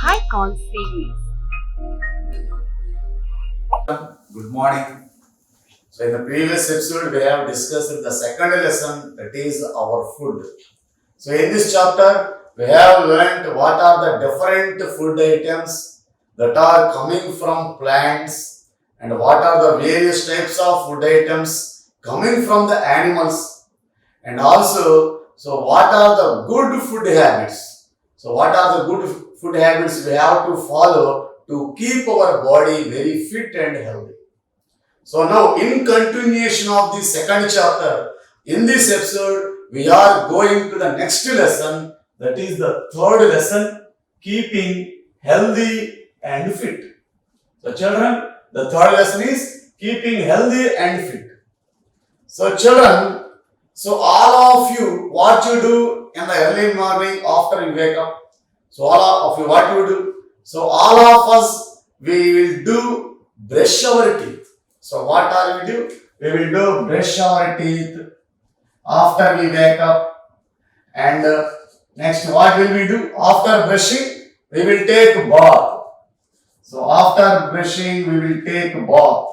Icon series. Good morning. So in the previous episode we have discussed the second lesson, that is our food. So in this chapter we have learnt what are the different food items that are coming from plants and what are the various types of food items coming from the animals, and also what are the good food habits. So what are the good food habits we have to follow to keep our body very fit and healthy. So now in continuation of the second chapter, in this episode, we are going to the next lesson, that is the third lesson, keeping healthy and fit. So children, the third lesson is keeping healthy and fit. So children, so all of you, what you do in the early morning after you wake up? So all of you, what you do? So all of us, we will do brush our teeth. So what are we do? We will do brush our teeth after we wake up. And next, what will we do? After brushing, we will take a bath. So after brushing, we will take a bath.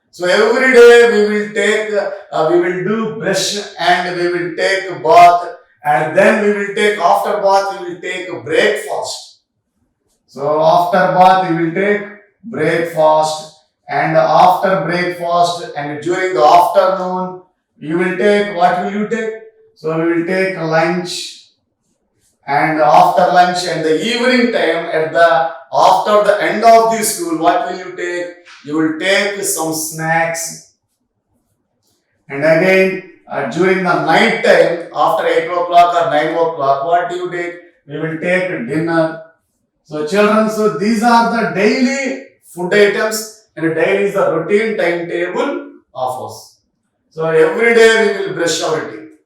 So every day we will do brush and we will take a bath, and then we will take, after bath, we will take a breakfast. So after bath, we will take breakfast, and after breakfast and during the afternoon, you will take, what will you take? So we will take lunch, and after lunch and the evening time after the end of the school, what will you take? You will take some snacks, and again during the night time after 8 o'clock or 9 o'clock, what do you take? We will take dinner. So children, so these are the daily food items, and daily is the routine timetable of us. So every day we will brush our teeth.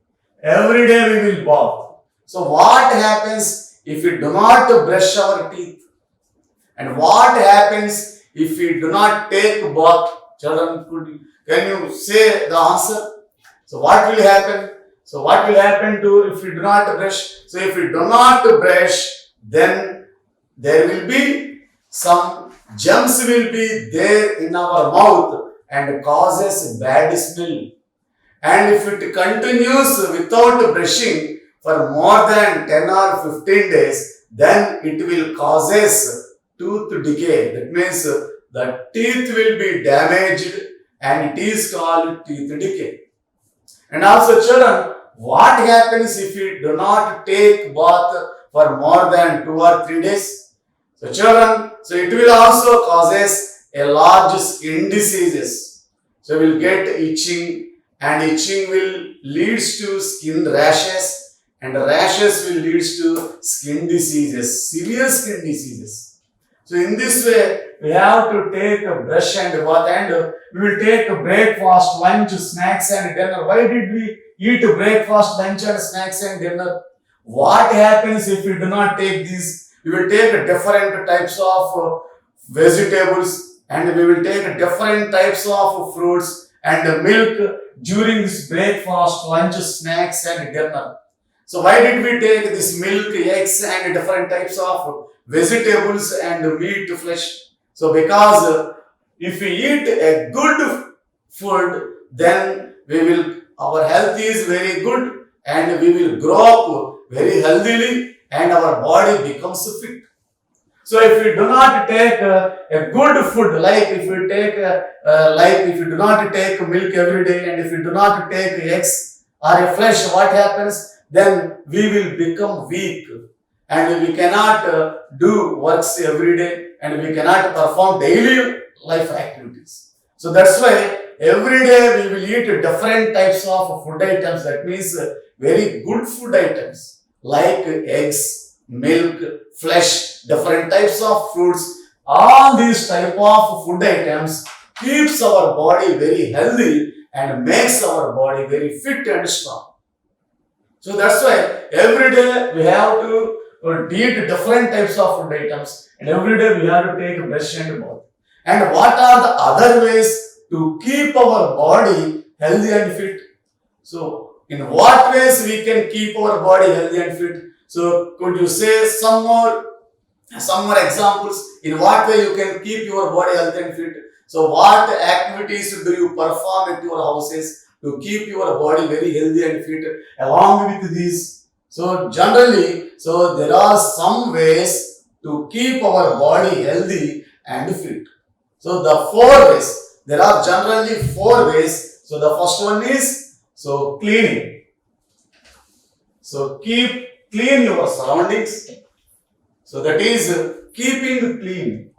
Every day we will bath. So what happens if we do not brush our teeth? And what happens if we do not take bath? Children, can you say the answer? So what will happen? So what will happen to if we do not brush? So if we do not brush, then there will be some germs will be there in our mouth and causes bad smell. And if it continues without brushing for more than 10 or 15 days, then it will causes tooth decay. That means the teeth will be damaged, and it is called teeth decay. And also children, what happens if we do not take bath for more than 2 or 3 days? So children, so it will also causes a large skin diseases. So we will get itching, and itching will leads to skin rashes, and rashes will leads to skin diseases, severe skin diseases. So in this way, we have to take a brush and bath, and we will take a breakfast, lunch, snacks and dinner. Why did we eat breakfast, lunch and snacks and dinner? What happens if we do not take these? We will take different types of vegetables, and we will take different types of fruits and milk during this breakfast, lunch, snacks and dinner. So why did we take this milk, eggs and different types of vegetables and meat, flesh? So because if we eat a good food, then our health is very good, and we will grow up very healthily, and our body becomes fit. So if we do not take a good food, like if we do not take milk every day, and if we do not take eggs or a flesh, what happens? Then we will become weak, and we cannot do works every day, and we cannot perform daily life activities. So that's why every day we will eat different types of food items. That means very good food items like eggs, milk, flesh, different types of fruits. All these type of food items keeps our body very healthy and makes our body very fit and strong. So that's why every day we have to eat different types of food items, and every day we have to take a brush and bath. And what are the other ways to keep our body healthy and fit? So in what ways we can keep our body healthy and fit? So could you say some more? Some more examples in what way you can keep your body healthy and fit. So what activities do you perform at your houses to keep your body very healthy and fit along with these? So generally, so there are some ways to keep our body healthy and fit. So the four ways, there are generally four ways. So the first one is so cleaning. So keep clean your surroundings. So that is keeping clean.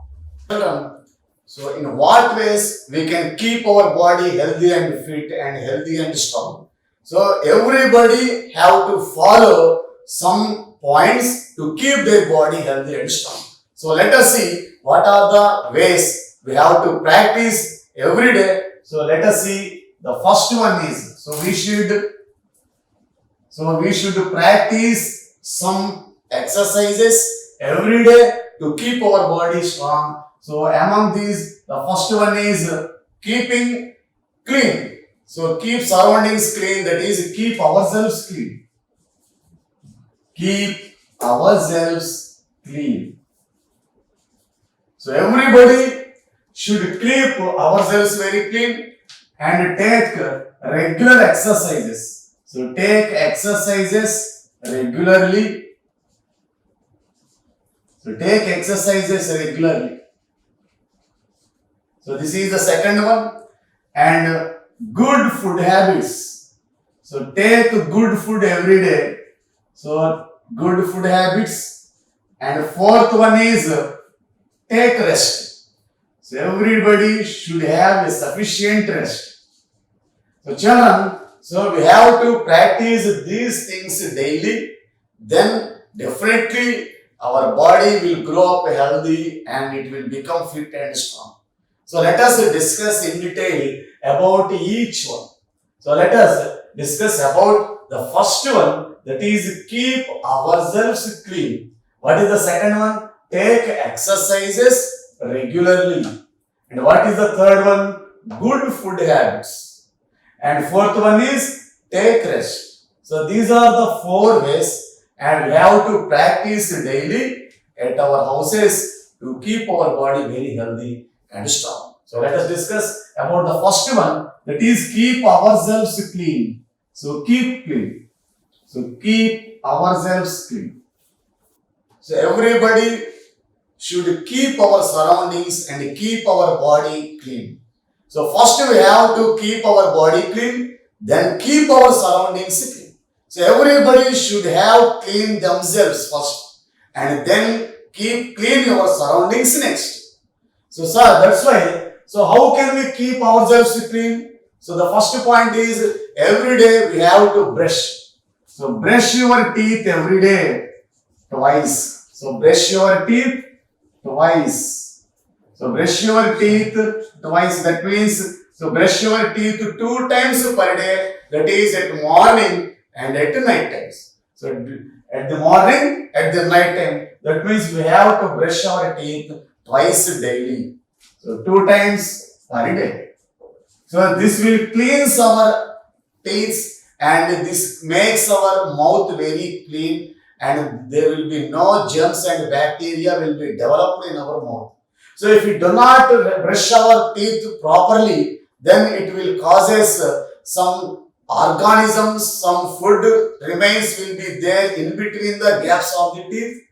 So in what ways we can keep our body healthy and fit and healthy and strong? So everybody have to follow some points to keep their body healthy and strong. So let us see what are the ways we have to practice every day. So let us see the first one is we should practice some exercises every day to keep our body strong. So among these, the first one is keeping clean. So keep surroundings clean, that is keep ourselves clean. Keep ourselves clean. So everybody should keep ourselves very clean and take regular exercises. So take exercises regularly. So take exercises regularly. So this is the second one. And good food habits. So take good food every day. So good food habits. And fourth one is take rest. So everybody should have a sufficient rest. So children, so we have to practice these things daily. Then definitely our body will grow up healthy and it will become fit and strong. So let us discuss in detail about each one. So let us discuss about the first one, that is keep ourselves clean. What is the second one? Take exercises regularly. And what is the third one? Good food habits. And fourth one is take rest. So these are the four ways and we have to practice daily at our houses to keep our body very healthy and strong. So let us discuss about the first one, that is keep ourselves clean. So keep clean. So keep ourselves clean. So everybody should keep our surroundings and keep our body clean. So first we have to keep our body clean, then keep our surroundings clean. So everybody should have clean themselves first and then keep clean your surroundings next. So sir, that's why, so how can we keep ourselves clean? So the first point is every day we have to brush. So brush your teeth every day twice. So brush your teeth twice. So brush your teeth twice. That means so brush your teeth 2 times per day. That is at morning and at night times. So at the morning, at the night time. That means we have to brush our teeth twice daily. So 2 times per day. So this will cleanse our teeth and this makes our mouth very clean and there will be no germs and bacteria will be developed in our mouth. So if we do not brush our teeth properly, then it will causes some organisms, some food remains will be there in between the gaps of the teeth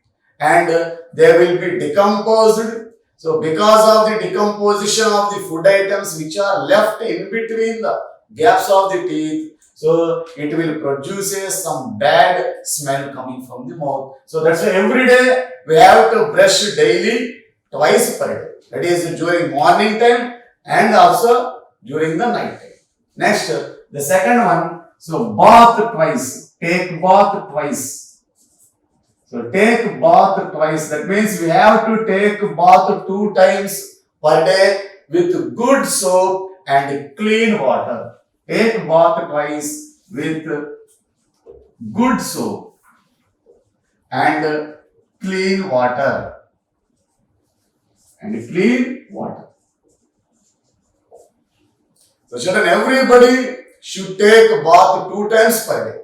and they will be decomposed. So because of the decomposition of the food items which are left in between the gaps of the teeth, so it will produce some bad smell coming from the mouth. So that's why every day we have to brush daily twice per day. That is during morning time and also during the night time. Next, the second one, so bath twice. Take bath twice. So take bath twice. That means we have to take bath 2 times per day with good soap and clean water. Take bath twice with good soap and clean water. So children, everybody should take a bath 2 times per day.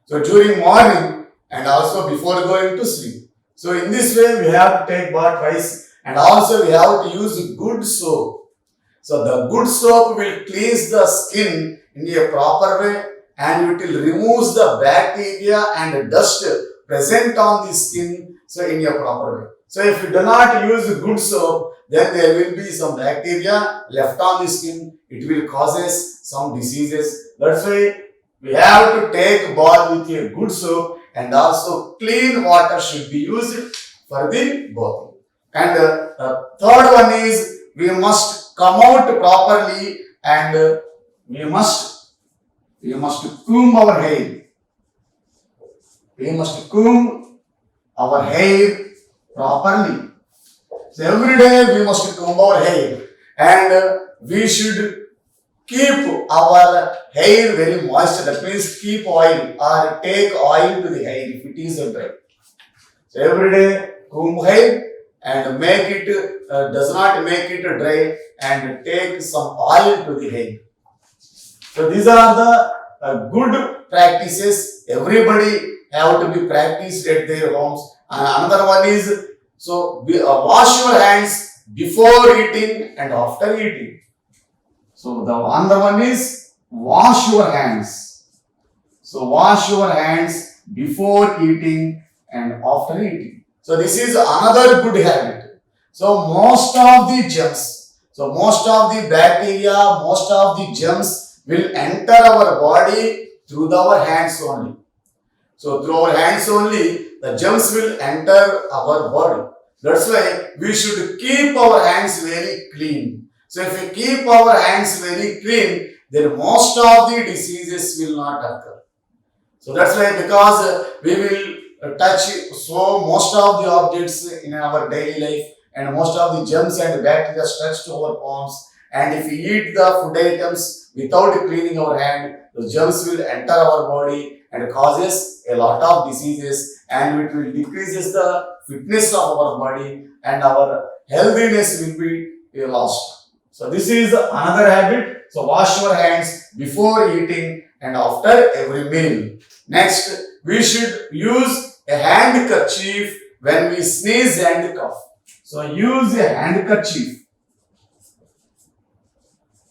So during morning and also before going to sleep. So in this way, we have to take bath twice, and also we have to use good soap. So the good soap will cleanse the skin in a proper way, and it will remove the bacteria and dust present on the skin, so in a proper way. So if you do not use good soap, then there will be some bacteria left on the skin. It will causes some diseases. That's why we have to take bath with a good soap, and also clean water should be used for the bathing. And third one is we must come out properly, and we must comb our hair. We must comb our hair properly. So every day we must comb our hair, and we should keep our hair very moist. That means keep oil or take oil to the hair if it is dry. So every day comb hair and make it does not make it dry, and take some oil to the hair. So these are the good practices. Everybody have to be practiced at their homes. And another one is wash your hands before eating and after eating. So the another one is wash your hands. So wash your hands before eating and after eating. So this is another good habit. So most of the germs, most of the bacteria, most of the germs will enter our body through our hands only. So through our hands only, the germs will enter our body. That's why we should keep our hands very clean. So if we keep our hands very clean, then most of the diseases will not occur. So that's why, because we will touch so most of the objects in our daily life, and most of the germs and bacteria touch to our palms. And if we eat the food items without cleaning our hand, the germs will enter our body and causes a lot of diseases, and it will decreases the fitness of our body, and our healthiness will be lost. So this is another habit. So wash your hands before eating and after every meal. Next, we should use a handkerchief when we sneeze and cough. So use a handkerchief.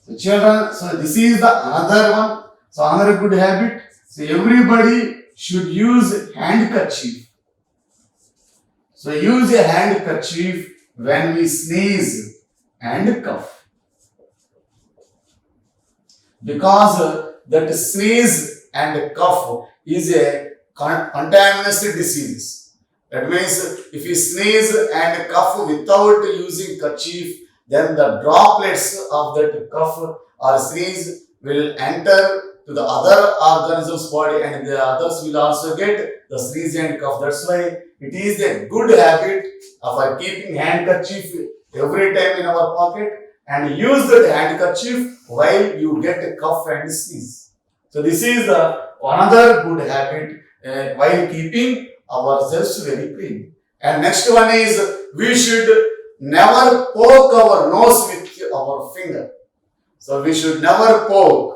So children, so this is the another one. So another good habit. So everybody should use handkerchief. So use a handkerchief when we sneeze and cough. Because that sneeze and cough is a contaminous disease. That means if you sneeze and cough without using kerchief, then the droplets of that cough or sneeze will enter to the other organism's body, and the others will also get the sneeze and cough. That's why it is a good habit of keeping handkerchief every time in our pocket, and use that handkerchief while you get a cough and sneeze. So this is another good habit while keeping ourselves very clean. And next one is we should never poke our nose with our finger. So we should never poke.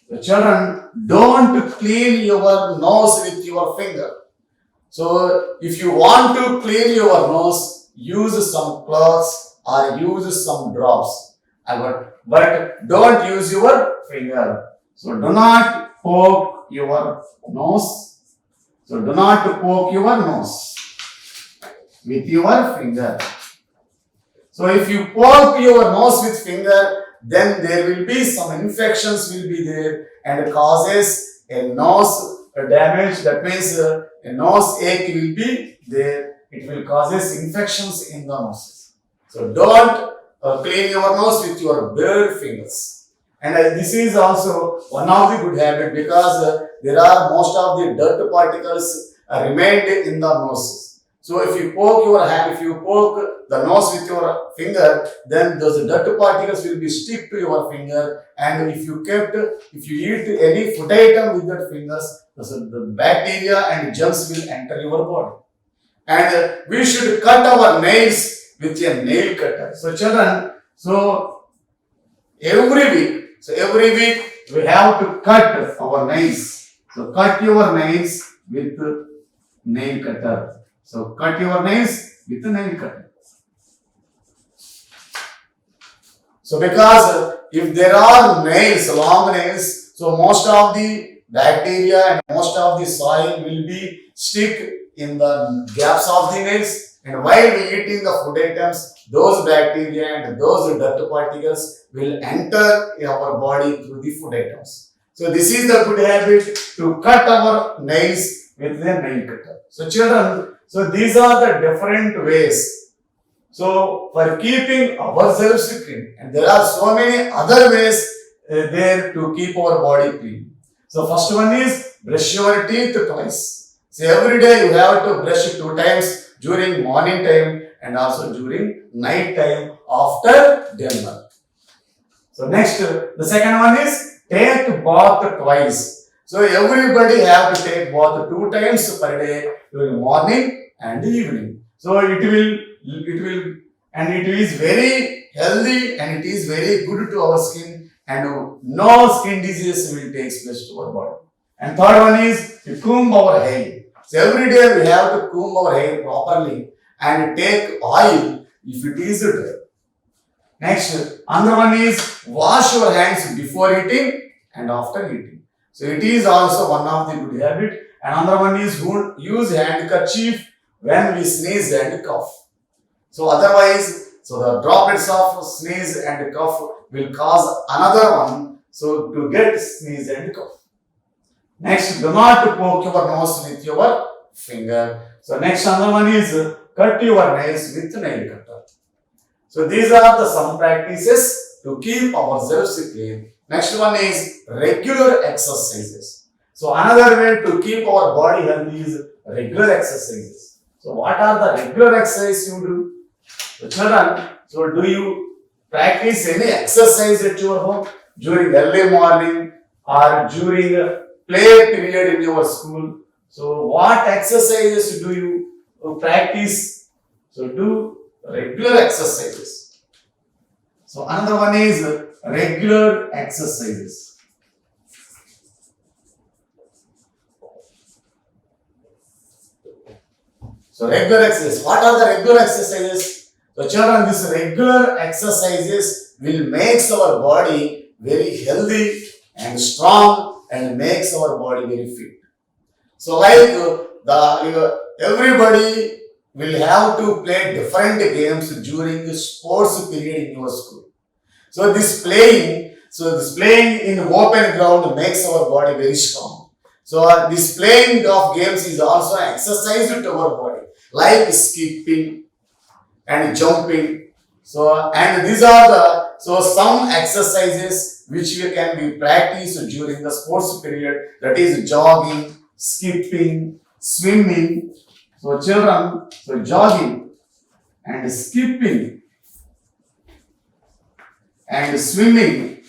The children, don't clean your nose with your finger. So if you want to clean your nose, use some cloths or use some drops. But don't use your finger. So do not poke your nose. So do not poke your nose with your finger. So if you poke your nose with finger, then there will be some infections will be there and causes a nose damage. That means a nose ache will be there. It will causes infections in the nose. So don't clean your nose with your bare fingers. And this is also one of the good habit, because there are most of the dirt particles remained in the nose. So if you poke the nose with your finger, then those dirt particles will be stick to your finger, and if you eat any food item with that fingers, the bacteria and germs will enter your body. And we should cut our nails with a nail cutter. So children, every week we have to cut our nails. So cut your nails with nail cutter. So cut your nails with a nail cutter. So because if there are nails, long nails, so most of the bacteria and most of the soil will be stick in the gaps of the nails, and while we eating the food items, those bacteria and those dirt particles will enter our body through the food items. So this is the good habit to cut our nails with the nail cutter. So children, so these are the different ways. So for keeping ourselves clean, and there are so many other ways there to keep our body clean. So first one is brush your teeth twice. So every day you have to brush 2 times during morning time and also during night time after dinner. So next, the second one is take bath twice. So everybody have to take bath 2 times per day during morning and evening. So it is very healthy and it is very good to our skin, and no skin disease will take place to our body. And third one is to comb our hair. So every day we have to comb our hair properly and take oil if it is dry. Next, another one is wash your hands before eating and after eating. So it is also one of the good habit. Another one is use handkerchief when we sneeze and cough. So otherwise, so the droplets of sneeze and cough will cause another one, so to get sneeze and cough. Next, do not poke your nose with your finger. So next another one is cut your nails with nail cutter. So these are the some practices to keep ourselves clean. Next one is regular exercises. So another way to keep our body healthy is regular exercises. So what are the regular exercises you do? So children, so do you practice any exercise at your home during early morning or during play period in your school? So what exercises do you practice? So do regular exercises. So another one is regular exercises. So regular exercises. What are the regular exercises? So children, these regular exercises will make our body very healthy and strong and makes our body very fit. So like everybody will have to play different games during the sports period in your school. So this playing in open ground makes our body very strong. So this playing of games is also exercise to our body, like skipping and jumping. So and these are the some exercises which we can be practiced during the sports period, that is jogging, skipping, swimming. So children, so jogging and skipping and swimming.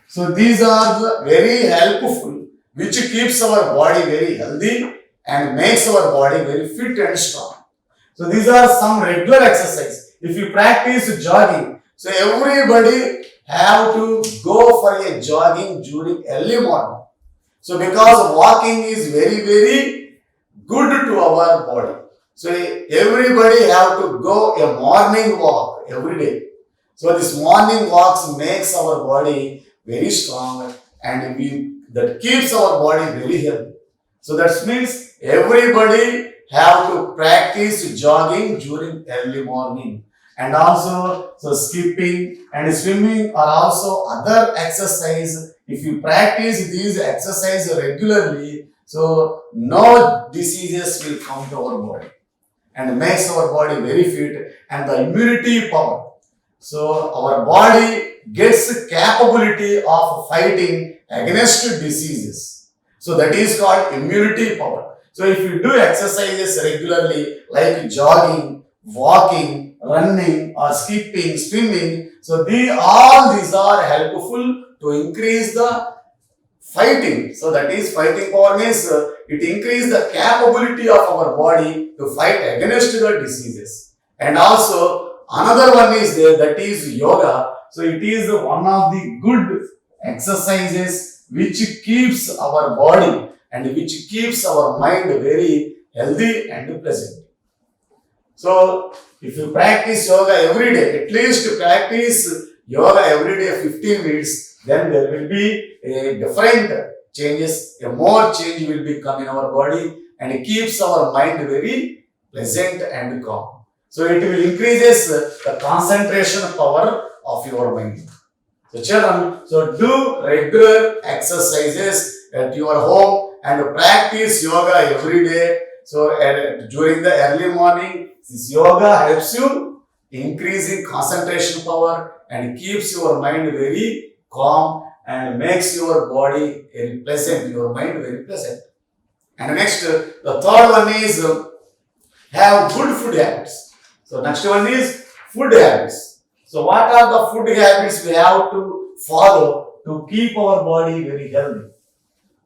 So these are the very helpful, which keeps our body very healthy and makes our body very fit and strong. So these are some regular exercise. If you practice jogging, so everybody have to go for a jogging during early morning. So because walking is very good to our body. So everybody have to go a morning walk every day. So this morning walks makes our body very strong and that keeps our body very healthy. So that means everybody have to practice jogging during early morning. And also, so skipping and swimming are also other exercise. If you practice these exercises regularly, so no diseases will come to our body and makes our body very fit and the immunity power. So our body gets capability of fighting against diseases. So that is called immunity power. So if you do exercises regularly like jogging, walking, running or skipping, swimming, so all these are helpful to increase the fighting. So that is fighting power means it increases the capability of our body to fight against the diseases. And also another one is there, that is yoga. So it is one of the good exercises which keeps our body and which keeps our mind very healthy and pleasant. So, if you practice yoga every day, at least practice yoga every day 15 minutes, then there will be a different changes, a more change will become in our body and it keeps our mind very pleasant and calm. So it will increases the concentration power of your mind. So children, so do regular exercises at your home and practice yoga every day. So during the early morning, this yoga helps you increasing concentration power and keeps your mind very calm and makes your body very pleasant, your mind very pleasant. And next, the third one is have good food habits. So next one is food habits. So what are the food habits we have to follow to keep our body very healthy?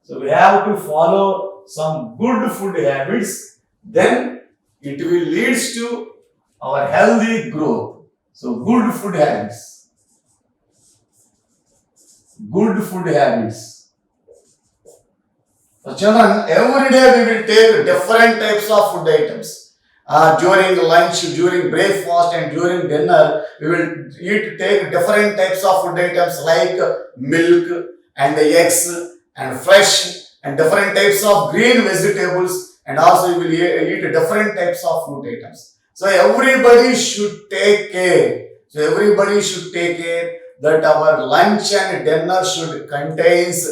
So we have to follow some good food habits, then it will lead to our healthy growth. So good food habits. Good food habits. So children, every day we will take different types of food items. During lunch, during breakfast and during dinner, we will take different types of food items like milk and eggs and fresh and different types of green vegetables, and also we will eat different types of food items. So everybody should take care. So everybody should take care that our lunch and dinner should contains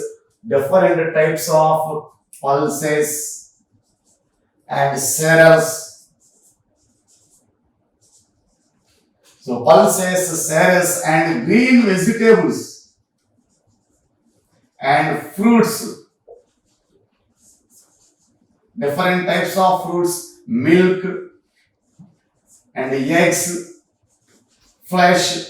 different types of pulses and cereals. So pulses, cereals and green vegetables and fruits. Different types of fruits, milk and eggs, flesh.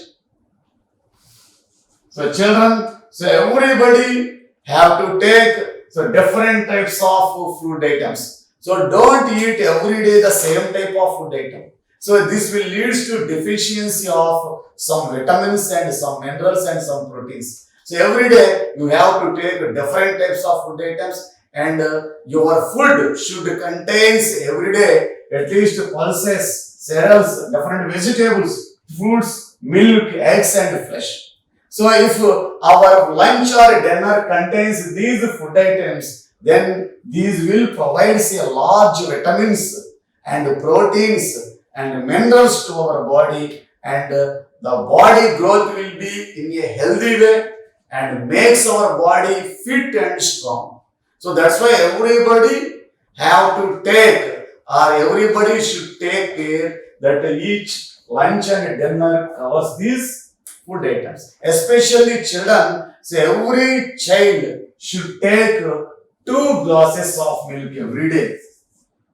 So children, so everybody have to take different types of food items. So don't eat every day the same type of food item. So this will lead to deficiency of some vitamins and some minerals and some proteins. So every day you have to take different types of food items, and your food should contains every day at least pulses, cereals, different vegetables, fruits, milk, eggs and flesh. So if our lunch or dinner contains these food items, then these will provide a large vitamins and proteins and minerals to our body, and the body growth will be in a healthy way and makes our body fit and strong. So that's why everybody have to take, or everybody should take care that each lunch and dinner covers these food items. Especially children, so every child should take 2 glasses of milk every day.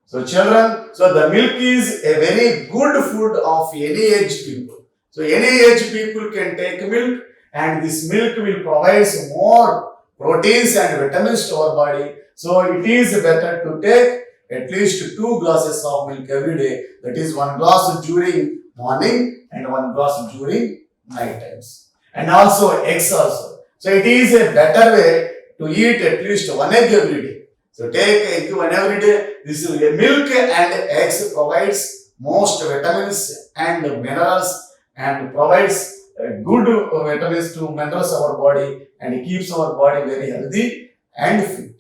So children, so the milk is a very good food of any age people. So any age people can take milk, and this milk will provide more proteins and vitamins to our body. So it is better to take at least 2 glasses of milk every day. That is 1 glass during morning and 1 glass during night times. And also eggs also. So it is a better way to eat at least 1 egg every day. So take egg 1 every day. This is milk and eggs provides most vitamins and minerals and provides good vitamins to minerals our body, and keeps our body very healthy and fit.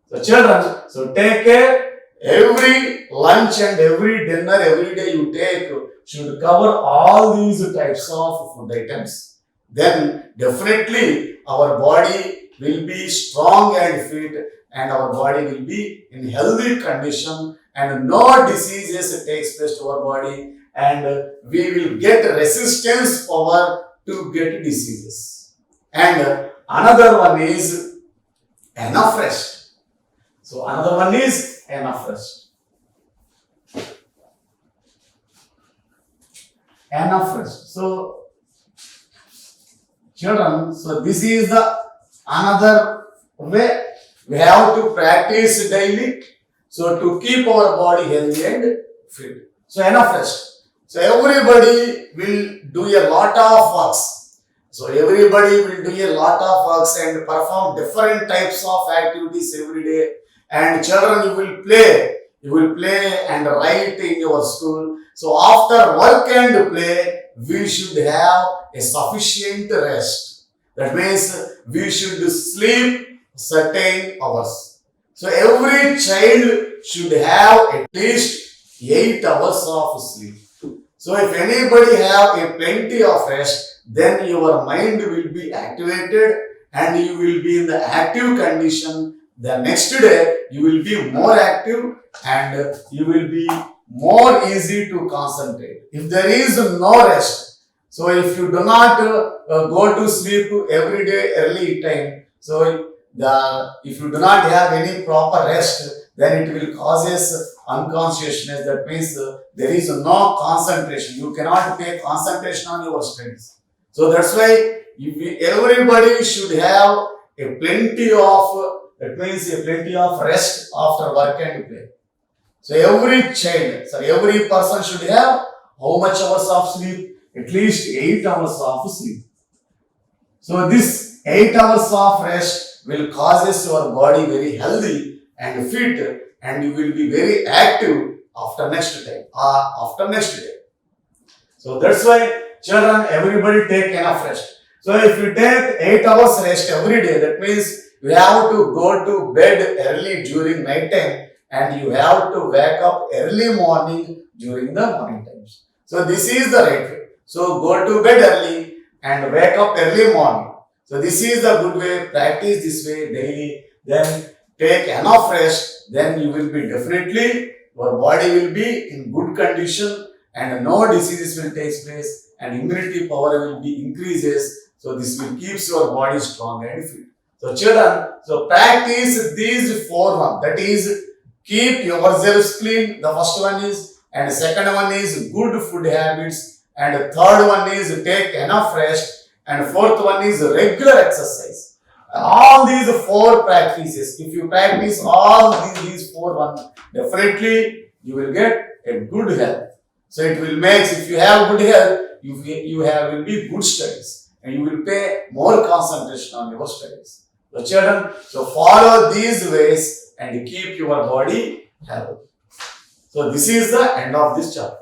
So children, so take care. Every lunch and every dinner every day you take should cover all these types of food items. Then definitely our body will be strong and fit, and our body will be in healthy condition, and no diseases takes place to our body, and we will get resistance power to get diseases. And another one is enough rest. So another one is enough rest. Enough rest. So children, so this is the another way we have to practice daily, so to keep our body healthy and fit. So enough rest. So everybody will do a lot of works. So everybody will do a lot of works and perform different types of activities every day. and children, you will play and write in your school. So after work and play, we should have a sufficient rest. That means we should sleep certain hours. So every child should have at least 8 hours of sleep. So if anybody have a plenty of rest, then your mind will be activated and you will be in the active condition. The next day you will be more active and you will be more easy to concentrate. If there is no rest, so if you do not go to sleep every day early time, so if you do not have any proper rest, then it will causes unconsciousness. That means there is no concentration. You cannot pay concentration on your studies. So that's why everybody should have a plenty of, that means a plenty of rest after work and play. So every person should have how much hours of sleep? At least 8 hours of sleep. So this 8 hours of rest will causes your body very healthy and fit, and you will be very active after next day. So that's why children, everybody take enough rest. So if you take 8 hours rest every day, that means you have to go to bed early during night time and you have to wake up early morning during the morning times. So this is the right way. So go to bed early and wake up early morning. So this is the good way. Practice this way daily. Then take enough rest. Then you will be definitely, your body will be in good condition and no diseases will take place and immunity power will be increases. So this will keeps your body strong and fit. So children, so practice these 4 ones. That is, keep yourselves clean. The first one is, and second one is good food habits. And the third one is take enough rest. And fourth one is regular exercise. All these 4 practices, if you practice all these 4 ones, definitely you will get a good health. So it will make, if you have good health, will be good studies and you will pay more concentration on your studies. So children, so follow these ways and keep your body healthy. So this is the end of this chapter.